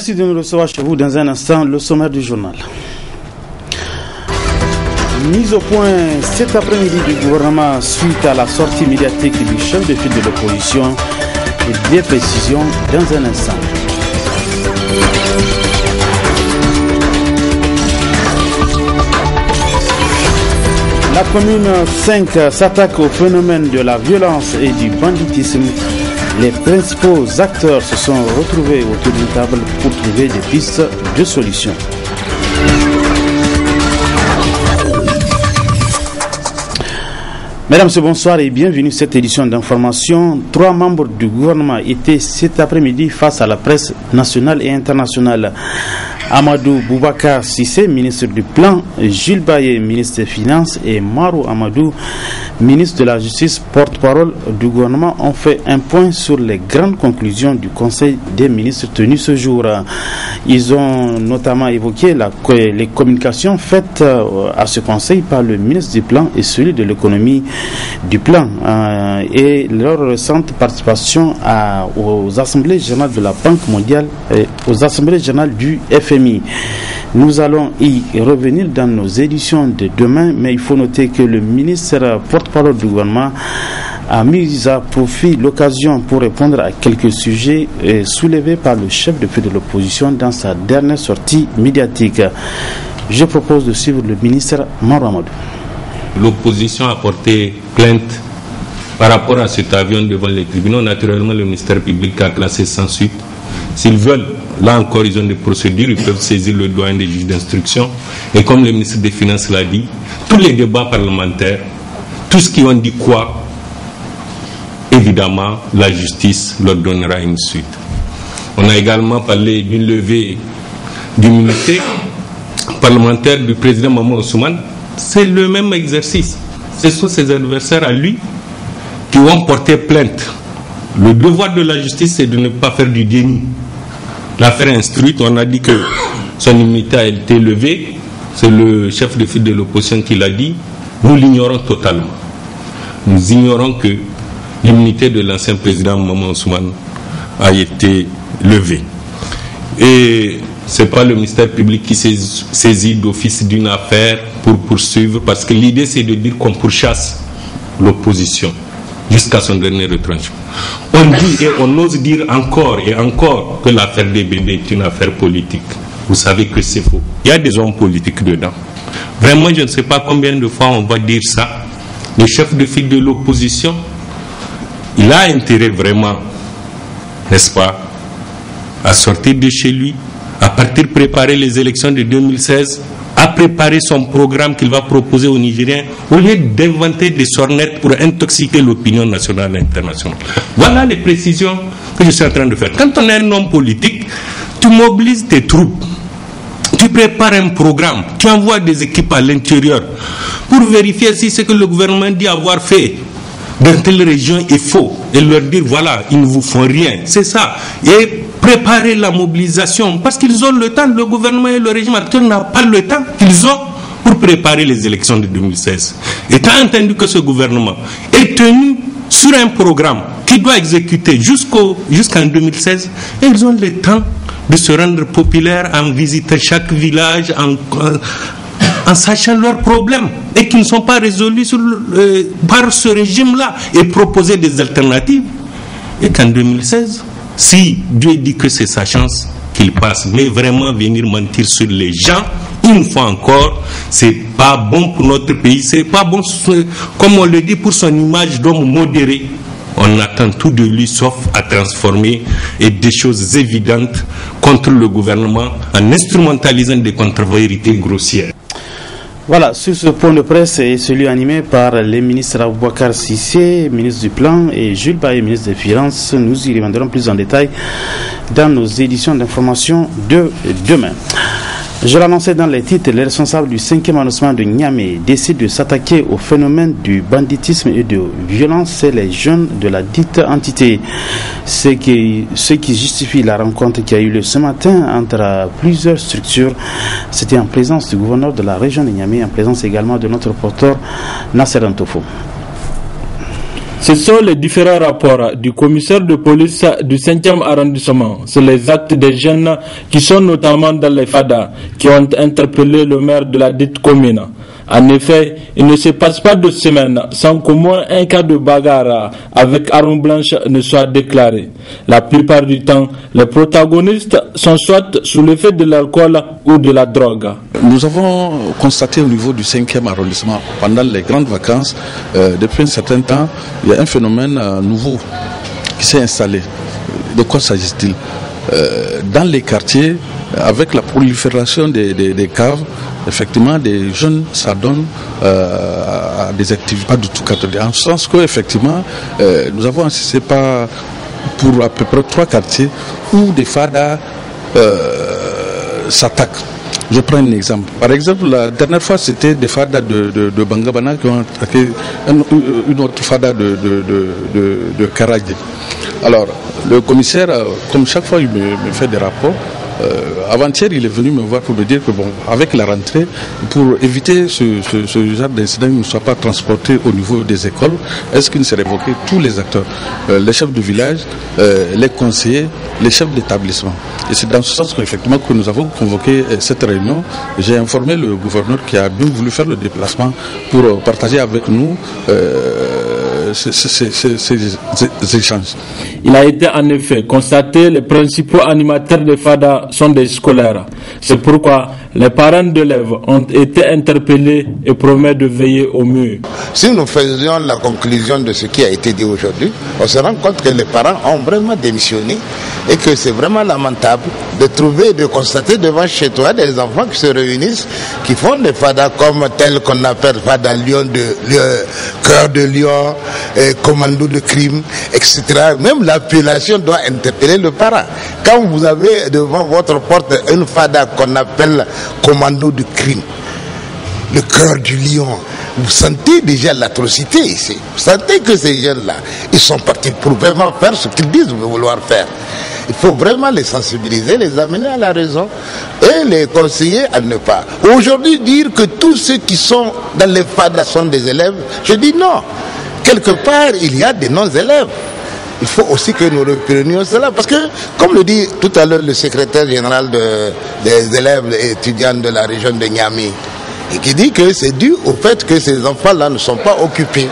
Merci de nous recevoir chez vous dans un instant. Le sommaire du journal. Mise au point cet après-midi du gouvernement suite à la sortie médiatique du chef de file de l'opposition. Et des précisions dans un instant. La commune 5 s'attaque au phénomène de la violence et du banditisme. Les principaux acteurs se sont retrouvés autour d'une table pour trouver des pistes de solutions. Mesdames et bonsoir et bienvenue à cette édition d'information. 3 membres du gouvernement étaient cet après-midi face à la presse nationale et internationale. Amadou Boubacar Cissé, ministre du Plan, Jules Baye, ministre des Finances et Marou Amadou, ministre de la Justice, porte-parole du gouvernement, ont fait un point sur les grandes conclusions du Conseil des ministres tenu ce jour. Ils ont notamment évoqué les communications faites à ce Conseil par le ministre du Plan et celui de l'économie du Plan et leur récente participation aux assemblées générales de la Banque mondiale et aux assemblées générales du FMI. Nous allons y revenir dans nos éditions de demain, mais il faut noter que le ministre porte-parole du gouvernement a mis à profit l'occasion pour répondre à quelques sujets soulevés par le chef de file de l'opposition dans sa dernière sortie médiatique. Je propose de suivre le ministre Marou Amadou. L'opposition a porté plainte par rapport à cet avion devant les tribunaux. Naturellement, le ministère public a classé sans suite. S'ils veulent, là encore, ils ont des procédures, ils peuvent saisir le doyen des juges d'instruction. Et comme le ministre des Finances l'a dit, tous les débats parlementaires, tout ce qui ont dit quoi, évidemment, la justice leur donnera une suite. On a également parlé d'une levée d'immunité parlementaire du président Maman Ousmane. C'est le même exercice. Ce sont ses adversaires à lui qui ont porté plainte. Le devoir de la justice, c'est de ne pas faire du déni. L'affaire instruite, on a dit que son immunité a été levée. C'est le chef de file de l'opposition qui l'a dit. Nous l'ignorons totalement. Nous ignorons que l'immunité de l'ancien président Maman Ousmane a été levée. Et ce n'est pas le ministère public qui saisit d'office d'une affaire pour poursuivre, parce que l'idée c'est de dire qu'on pourchasse l'opposition jusqu'à son dernier retranchement. On dit et on ose dire encore et encore que l'affaire des bébés est une affaire politique. Vous savez que c'est faux. Il y a des hommes politiques dedans. Vraiment, je ne sais pas combien de fois on va dire ça. Le chef de file de l'opposition, il a intérêt vraiment, n'est-ce pas, à sortir de chez lui, à partir préparer les élections de 2016, à préparer son programme qu'il va proposer aux Nigériens, au lieu d'inventer des sornettes pour intoxiquer l'opinion nationale et internationale. Voilà les précisions que je suis en train de faire. Quand on est un homme politique, tu mobilises tes troupes, tu prépares un programme, tu envoies des équipes à l'intérieur pour vérifier si ce que le gouvernement dit avoir fait dans telle région est faux et leur dire voilà, ils ne vous font rien. C'est ça. Et préparer la mobilisation parce qu'ils ont le temps, le gouvernement et le régime actuel n'ont pas le temps qu'ils ont pour préparer les élections de 2016. Et tu as entendu que ce gouvernement est tenu sur un programme qui doit exécuter jusqu'en 2016 et ils ont le temps de se rendre populaires en visitant chaque village, en sachant leurs problèmes et qui ne sont pas résolus par ce régime-là et proposer des alternatives. Et qu'en 2016, si Dieu dit que c'est sa chance, qu'il passe, mais vraiment venir mentir sur les gens, une fois encore, c'est pas bon pour notre pays, c'est pas bon, comme on le dit, pour son image d'homme modéré. On attend tout de lui sauf à transformer et des choses évidentes contre le gouvernement en instrumentalisant des contre-vérités grossières. Voilà, sur ce point de presse est celui animé par les ministres Boubacar Cissé, ministre du Plan, et Jules Baye, ministre des Finances. Nous y reviendrons plus en détail dans nos éditions d'information de demain. Je l'annonçais dans les titres, les responsables du 5e arrondissement de Niamey décident de s'attaquer au phénomène du banditisme et de violence chez les jeunes de la dite entité. Ce qui justifie la rencontre qui a eu lieu ce matin entre plusieurs structures. C'était en présence du gouverneur de la région de Niamey, en présence également de notre reporter Nasser Antofo. Ce sont les différents rapports du commissaire de police du 5e arrondissement sur les actes des jeunes qui sont notamment dans les FADA qui ont interpellé le maire de la dite commune. En effet, il ne se passe pas de semaine sans qu'au moins un cas de bagarre avec arme blanche ne soit déclaré. La plupart du temps, les protagonistes sont soit sous l'effet de l'alcool ou de la drogue. Nous avons constaté au niveau du 5e arrondissement, pendant les grandes vacances, depuis un certain temps, il y a un phénomène nouveau qui s'est installé. De quoi s'agit-il? Dans les quartiers, avec la prolifération des caves, effectivement, des jeunes s'adonnent à des activités pas du tout catholiques. En ce sens que, effectivement, nous avons assisté pour à peu près 3 quartiers où des fadas s'attaquent. Je prends un exemple. Par exemple, la dernière fois, c'était des fadas de Bangabana qui ont attaqué une autre fada de Karadji. Alors, le commissaire, comme chaque fois, il me fait des rapports. Avant-hier, il est venu me voir pour me dire que bon, avec la rentrée, pour éviter ce genre d'incident ne soit pas transporté au niveau des écoles, est-ce qu'il serait évoqué tous les acteurs, les chefs de village, les conseillers, les chefs d'établissement. Et c'est dans ce sens qu'effectivement que nous avons convoqué cette réunion. J'ai informé le gouverneur qui a bien voulu faire le déplacement pour partager avec nous ces échanges. Il a été en effet constaté les principaux animateurs de FADA sont des scolaires. C'est pourquoi les parents d'élèves ont été interpellés et promettent de veiller au mieux. Si nous faisions la conclusion de ce qui a été dit aujourd'hui, on se rend compte que les parents ont vraiment démissionné et que c'est vraiment lamentable de trouver et de constater devant chez toi des enfants qui se réunissent, qui font des FADA comme tels qu'on appelle FADA Lion Cœur de Lion, commando de crime, etc. Même l'appellation doit interpeller le parent. Quand vous avez devant votre porte une FADA qu'on appelle commando de crime, le cœur du lion, vous sentez déjà l'atrocité ici. Vous sentez que ces jeunes-là, ils sont partis pour vraiment faire ce qu'ils disent vouloir faire. Il faut vraiment les sensibiliser, les amener à la raison et les conseiller à ne pas. Aujourd'hui, dire que tous ceux qui sont dans les FADA sont des élèves, je dis non. Quelque part, il y a des non-élèves. Il faut aussi que nous reprenions cela. Parce que, comme le dit tout à l'heure le secrétaire général des élèves et étudiants de la région de Niamey, et qui dit que c'est dû au fait que ces enfants-là ne sont pas occupés.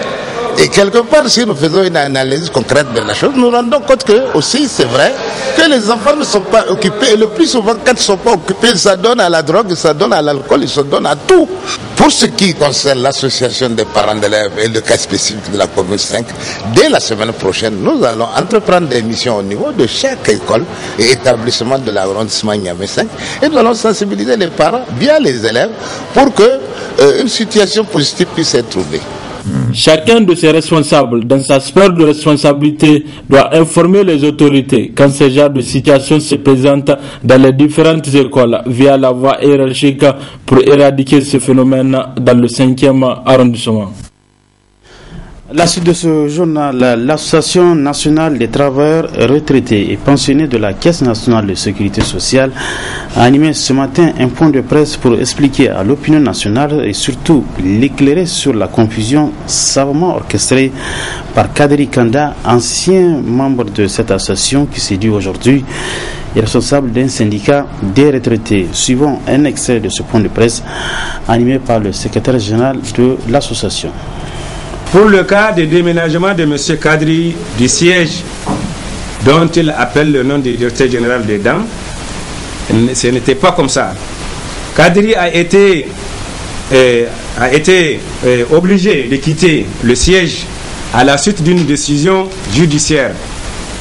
Et quelque part, si nous faisons une analyse concrète de la chose, nous nous rendons compte que aussi c'est vrai que les enfants ne sont pas occupés. Et le plus souvent, quand ils ne sont pas occupés, ça donne à la drogue, ça donne à l'alcool, ils se donnent à tout. Pour ce qui concerne l'association des parents d'élèves et le cas spécifique de la commune 5, dès la semaine prochaine, nous allons entreprendre des missions au niveau de chaque école et établissement de l'arrondissement Niamey 5 et nous allons sensibiliser les parents via les élèves pour que une situation positive puisse être trouvée. Chacun de ces responsables, dans sa sphère de responsabilité, doit informer les autorités quand ce genre de situation se présente dans les différentes écoles via la voie hiérarchique pour éradiquer ce phénomène dans le 5e arrondissement. La suite de ce journal, l'Association nationale des travailleurs retraités et pensionnés de la Caisse nationale de sécurité sociale a animé ce matin un point de presse pour expliquer à l'opinion nationale et surtout l'éclairer sur la confusion savamment orchestrée par Kadri Kanda, ancien membre de cette association qui s'est dit aujourd'hui responsable d'un syndicat des retraités. Suivons un extrait de ce point de presse animé par le secrétaire général de l'association. Pour le cas de déménagement de M. Kadri du siège dont il appelle le nom du directeur général des dames, ce n'était pas comme ça. Kadri a été obligé de quitter le siège à la suite d'une décision judiciaire.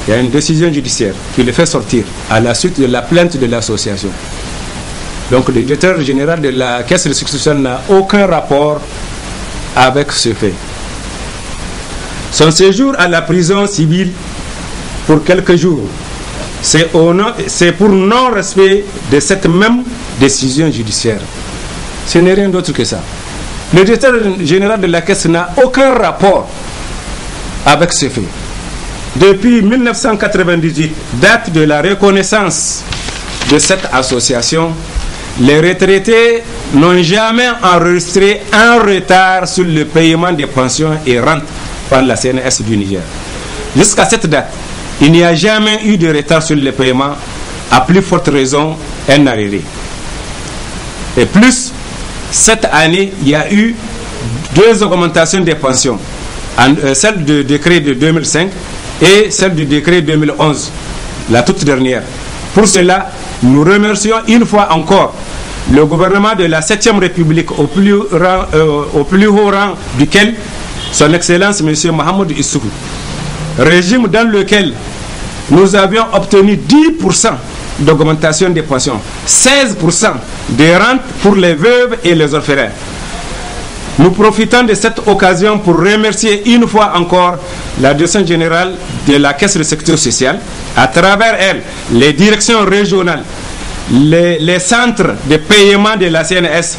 Il y a une décision judiciaire qui le fait sortir à la suite de la plainte de l'association. Donc le directeur général de la Caisse de sécurité sociale n'a aucun rapport avec ce fait. Son séjour à la prison civile pour quelques jours, c'est pour non-respect de cette même décision judiciaire. Ce n'est rien d'autre que ça. Le directeur général de la Caisse n'a aucun rapport avec ce fait. Depuis 1998, date de la reconnaissance de cette association, les retraités n'ont jamais enregistré un retard sur le paiement des pensions et rentes par la CNS du Niger. Jusqu'à cette date, il n'y a jamais eu de retard sur les paiements, à plus forte raison un arriéré. Et plus, cette année, il y a eu 2 augmentations des pensions, celle du décret de 2005 et celle du décret 2011, la toute dernière. Pour cela, nous remercions une fois encore le gouvernement de la 7e République au plus haut rang duquel son Excellence M. Mohamed Issoukou, régime dans lequel nous avions obtenu 10% d'augmentation des pensions, 16% des rentes pour les veuves et les orphelins. Nous profitons de cette occasion pour remercier une fois encore la direction générale de la Caisse de sécurité sociale, à travers elle, les directions régionales, les centres de paiement de la CNS,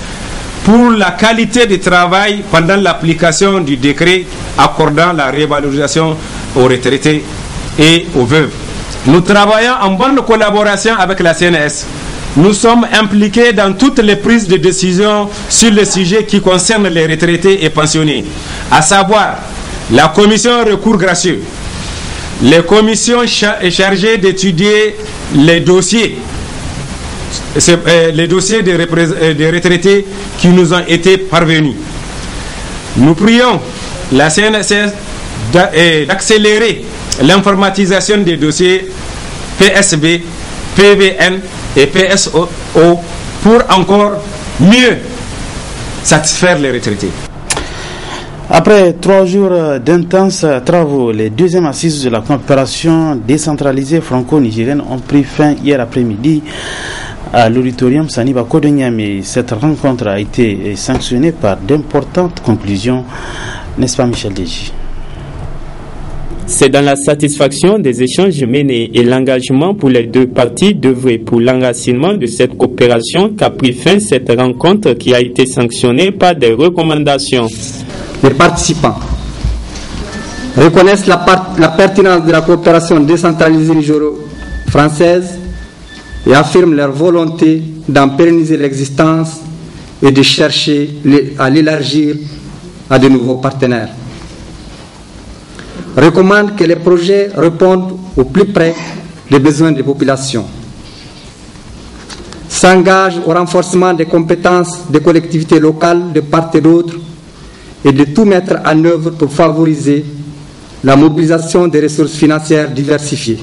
pour la qualité du travail pendant l'application du décret accordant la révalorisation aux retraités et aux veuves. Nous travaillons en bonne collaboration avec la CNS. Nous sommes impliqués dans toutes les prises de décision sur les sujets qui concernent les retraités et pensionnés, à savoir la commission recours gracieux, les commissions chargées d'étudier les dossiers des retraités qui nous ont été parvenus. Nous prions la CNSS d'accélérer l'informatisation des dossiers PSB, PVN et PSO pour encore mieux satisfaire les retraités. Après 3 jours d'intenses travaux, les 2e assises de la coopération décentralisée franco-nigérienne ont pris fin hier après-midi à l'auditorium Saniba Kodonyame. Cette rencontre a été sanctionnée par d'importantes conclusions, n'est-ce pas Michel Deji? C'est dans la satisfaction des échanges menés et l'engagement pour les 2 parties d'œuvrer pour l'enracinement de cette coopération qu'a pris fin cette rencontre qui a été sanctionnée par des recommandations. Les participants reconnaissent la pertinence de la coopération décentralisée nigéro-française et affirment leur volonté d'en pérenniser l'existence et de chercher à l'élargir à de nouveaux partenaires. Recommande que les projets répondent au plus près des besoins des populations, s'engage au renforcement des compétences des collectivités locales de part et d'autre et de tout mettre en œuvre pour favoriser la mobilisation des ressources financières diversifiées.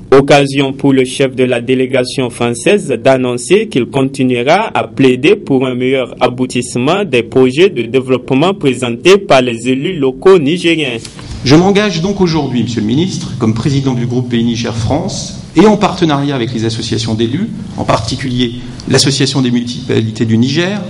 Occasion pour le chef de la délégation française d'annoncer qu'il continuera à plaider pour un meilleur aboutissement des projets de développement présentés par les élus locaux nigériens. Je m'engage donc aujourd'hui, Monsieur le Ministre, comme président du groupe Pays Niger France et en partenariat avec les associations d'élus, en particulier l'Association des municipalités du Niger,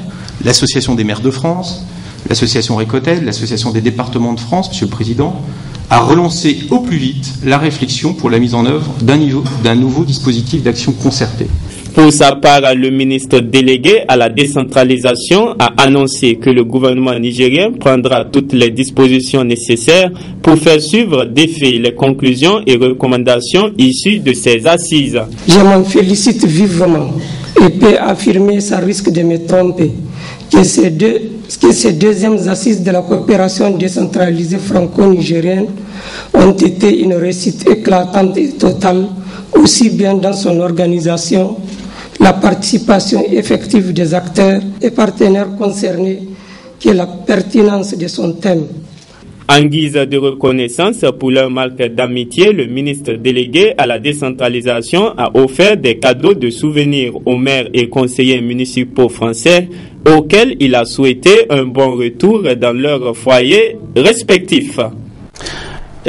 l'Association des maires de France, l'Association Récotel, l'Association des départements de France, Monsieur le Président, à relancer au plus vite la réflexion pour la mise en œuvre d'un nouveau dispositif d'action concertée. Pour sa part, le ministre délégué à la décentralisation a annoncé que le gouvernement nigérien prendra toutes les dispositions nécessaires pour faire suivre d'effet les conclusions et recommandations issues de ces assises. Je m'en félicite vivement et peux affirmer sans risque de me tromper que ces 2e assises de la coopération décentralisée franco-nigérienne ont été une réussite éclatante et totale, aussi bien dans son organisation, la participation effective des acteurs et partenaires concernés que la pertinence de son thème. En guise de reconnaissance pour leur marque d'amitié, le ministre délégué à la décentralisation a offert des cadeaux de souvenirs aux maires et conseillers municipaux français auxquels il a souhaité un bon retour dans leurs foyers respectifs.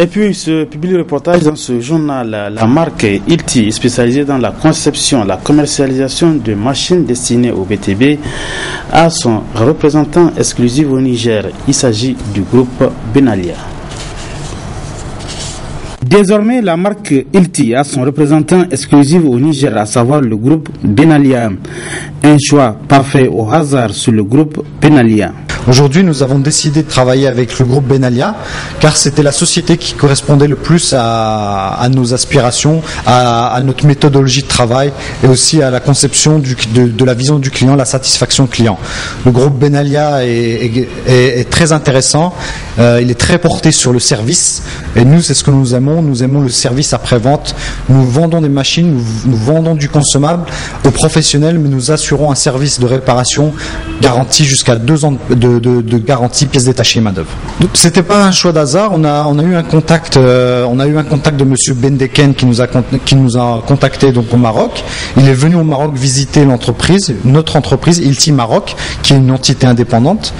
Et puis ce public reportage dans ce journal, la marque Ilti, spécialisée dans la conception, la commercialisation de machines destinées au BTB, a son représentant exclusif au Niger. Il s'agit du groupe Benalia. Désormais, la marque Ilti a son représentant exclusif au Niger, à savoir le groupe Benalia. Un choix parfait au hasard sur le groupe Benalia. Aujourd'hui, nous avons décidé de travailler avec le groupe Benalia, car c'était la société qui correspondait le plus à nos aspirations, à notre méthodologie de travail et aussi à la conception de la vision du client, la satisfaction client. Le groupe Benalia est très intéressant, il est très porté sur le service et nous, c'est ce que nous aimons le service après-vente. Nous vendons des machines, nous vendons du consommable aux professionnels, mais nous assurons un service de réparation garanti jusqu'à 2 ans de garantie pièces détachées main-d'œuvre. C'était pas un choix d'hasard. On a eu un contact de Monsieur Bendeken qui nous a contacté donc au Maroc. Il est venu au Maroc visiter notre entreprise Ilti Maroc, qui est une entité indépendante.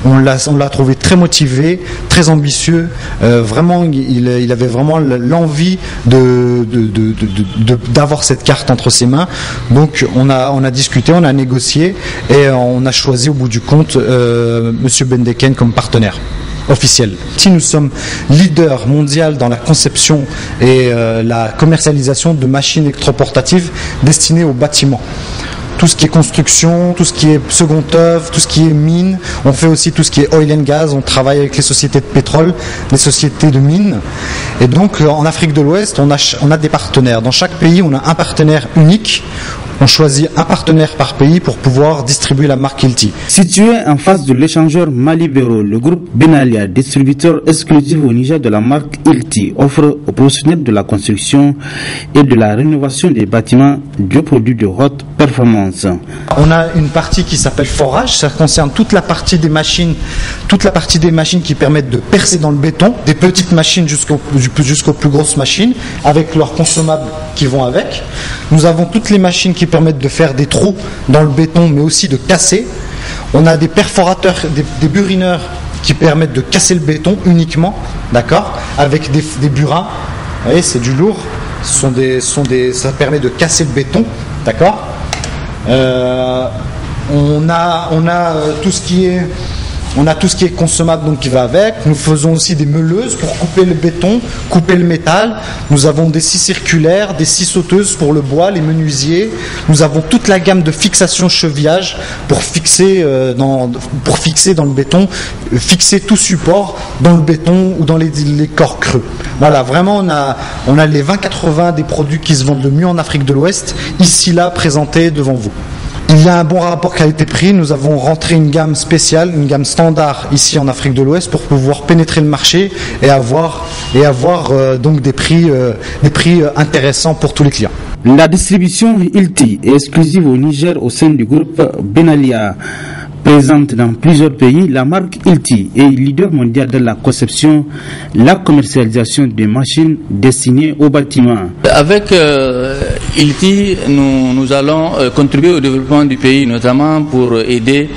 On l'a trouvé très motivé, très ambitieux. Vraiment, il avait vraiment l'envie d'avoir cette carte entre ses mains. Donc, on a discuté, on a négocié et on a choisi au bout du compte Monsieur Bendeken comme partenaire officiel. Si nous sommes leaders mondial dans la conception et la commercialisation de machines électroportatives destinées aux bâtiments. Tout ce qui est construction, tout ce qui est second œuvre, tout ce qui est mine. On fait aussi tout ce qui est oil and gas. On travaille avec les sociétés de pétrole, les sociétés de mines. Et donc, en Afrique de l'Ouest, on a des partenaires. Dans chaque pays, on a un partenaire unique. On choisit un partenaire par pays pour pouvoir distribuer la marque Ilti. Situé en face de l'échangeur Malibero, le groupe Benalia, distributeur exclusif au Niger de la marque Ilti, offre aux professionnels de la construction et de la rénovation des bâtiments des produits de haute performance. On a une partie qui s'appelle forage, ça concerne toute la partie des machines qui permettent de percer dans le béton, des petites machines jusqu'aux plus grosses machines, avec leurs consommables qui vont avec. Nous avons toutes les machines qui permettent de faire des trous dans le béton, mais aussi de casser. On a des perforateurs, des burineurs qui permettent de casser le béton uniquement, d'accord, avec des burins. Vous voyez, c'est du lourd. Ça permet de casser le béton, d'accord. On a tout ce qui est consommable, donc qui va avec. Nous faisons aussi des meuleuses pour couper le béton, couper le métal. Nous avons des scies circulaires, des scies sauteuses pour le bois, les menuisiers. Nous avons toute la gamme de fixation chevillage pour fixer dans le béton, fixer tout support dans le béton ou dans les corps creux. Voilà, vraiment on a les 20-80 des produits qui se vendent le mieux en Afrique de l'Ouest, ici là présentés devant vous. Il y a un bon rapport qualité-prix. Nous avons rentré une gamme spéciale, une gamme standard ici en Afrique de l'Ouest pour pouvoir pénétrer le marché et avoir donc des prix intéressants pour tous les clients. La distribution Ilti est exclusive au Niger au sein du groupe Benalia. Présente dans plusieurs pays, la marque Ilti est leader mondial dans la conception, la commercialisation des machines destinées aux bâtiments. Avec Ilti, nous allons contribuer au développement du pays, notamment pour aider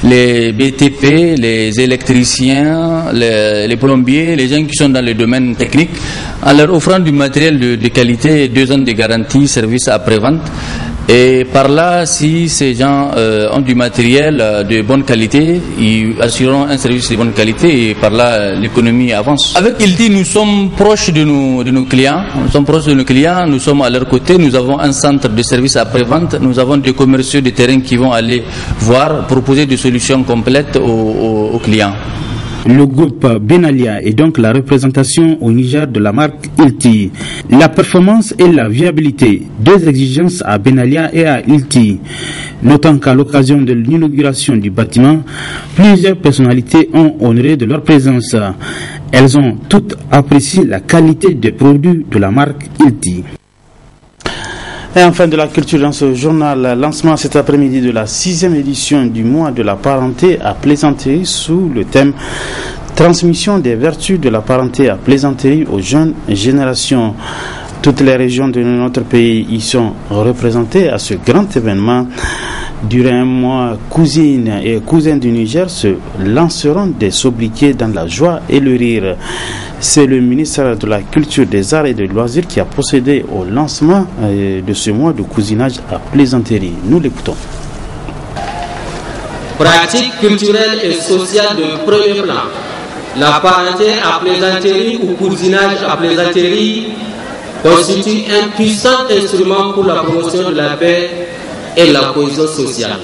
les BTP, les électriciens, les plombiers, les gens qui sont dans le domaine technique, en leur offrant du matériel de qualité, 2 ans de garantie, service après-vente. Et par là, si ces gens ont du matériel de bonne qualité, ils assureront un service de bonne qualité et par là, l'économie avance. Avec Ilti, nous sommes proches de nos clients. Nous sommes à leur côté. Nous avons un centre de service après-vente. Nous avons des commerciaux de terrain qui vont aller voir, proposer des solutions complètes aux clients. Le groupe Benalia est donc la représentation au Niger de la marque Ilti. La performance et la viabilité, 2 exigences à Benalia et à Ilti. Notons qu'à l'occasion de l'inauguration du bâtiment, plusieurs personnalités ont honoré de leur présence. Elles ont toutes apprécié la qualité des produits de la marque Ilti. Et enfin de la culture dans ce journal, lancement cet après-midi de la 6e édition du mois de la parenté à Plaisanterie sous le thème transmission des vertus de la parenté à Plaisanterie aux jeunes générations. Toutes les régions de notre pays y sont représentées à ce grand événement. Durant un mois, cousines et cousins du Niger se lanceront des sobriquets dans la joie et le rire. C'est le ministère de la Culture, des Arts et des Loisirs qui a procédé au lancement de ce mois de cousinage à Plaisanterie. Nous l'écoutons. Pratique culturelle et sociale de premier plan. La parenté à Plaisanterie ou cousinage à Plaisanterie constitue un puissant instrument pour la promotion de la paix et la cohésion sociale.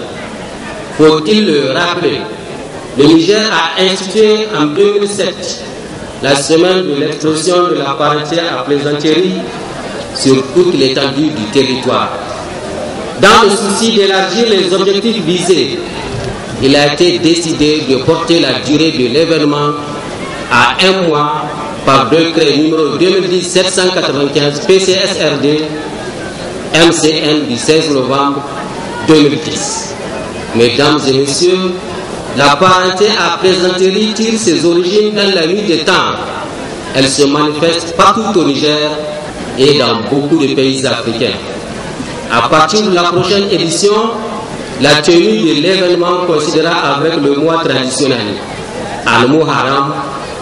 Faut-il le rappeler, le Niger a institué en 2007 la semaine de l'expression de la parenté à plaisanterie sur toute l'étendue du territoire. Dans le souci d'élargir les objectifs visés, il a été décidé de porter la durée de l'événement à 1 mois par décret numéro 2010-795 PCSRD MCN du 16 novembre 2010. Mesdames et messieurs, la parenté à plaisanterie tire ses origines dans la nuit des temps. Elle se manifeste partout au Niger et dans beaucoup de pays africains. À partir de la prochaine édition, la tenue de l'événement coïncidera avec le mois traditionnel, Al-Muharram,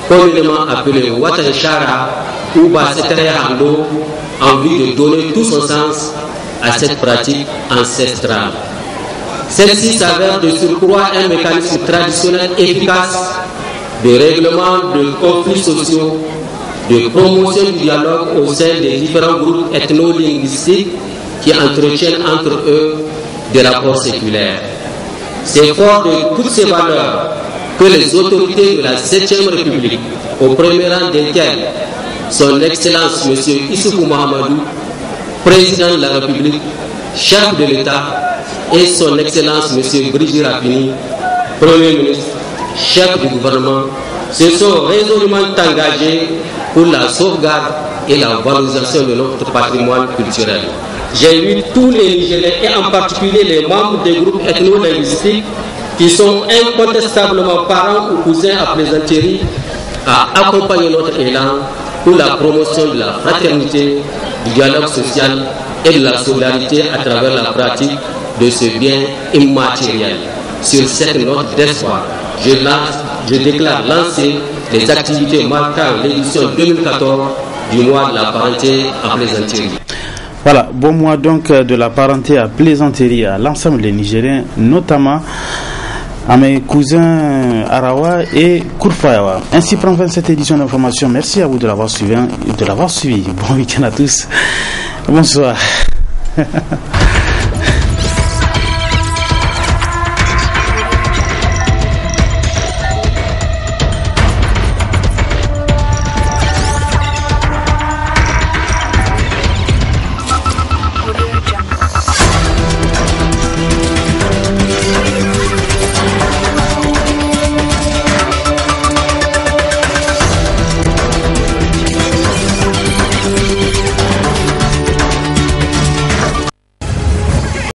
communément appelé Watanshara ou Basetere Hando, en vue de donner tout son sens à cette pratique ancestrale. Celle-ci s'avère de surcroît un mécanisme traditionnel efficace de règlement de conflits sociaux, de promotion du dialogue au sein des différents groupes ethno-linguistiques qui entretiennent entre eux des rapports séculaires. C'est fort de toutes ces valeurs que les autorités de la 7e République, au premier rang desquelles son Excellence M. Issoufou Mahamadou, Président de la République, chef de l'État, et son Excellence M. Brigitte Rapini, Premier ministre, chef du gouvernement, se sont résolument engagés pour la sauvegarde et la valorisation de notre patrimoine culturel. J'ai vu tous les Nigériens et en particulier les membres des groupes ethno-linguistiques qui sont incontestablement parents ou cousins à plaisanterie à accompagner notre élan pour la promotion de la fraternité, du dialogue social et de la solidarité à travers la pratique de ce bien immatériel. Sur cette note d'espoir, je déclare lancer les activités marquant l'édition 2014 du mois de la parenté à plaisanterie. Voilà, bon mois donc de la parenté à plaisanterie à l'ensemble des Nigériens, notamment à mes cousins Arawa et Kourfayawa. Ainsi prend fin cette édition d'information. Merci à vous de l'avoir suivi. Bon week-end à tous. Bonsoir.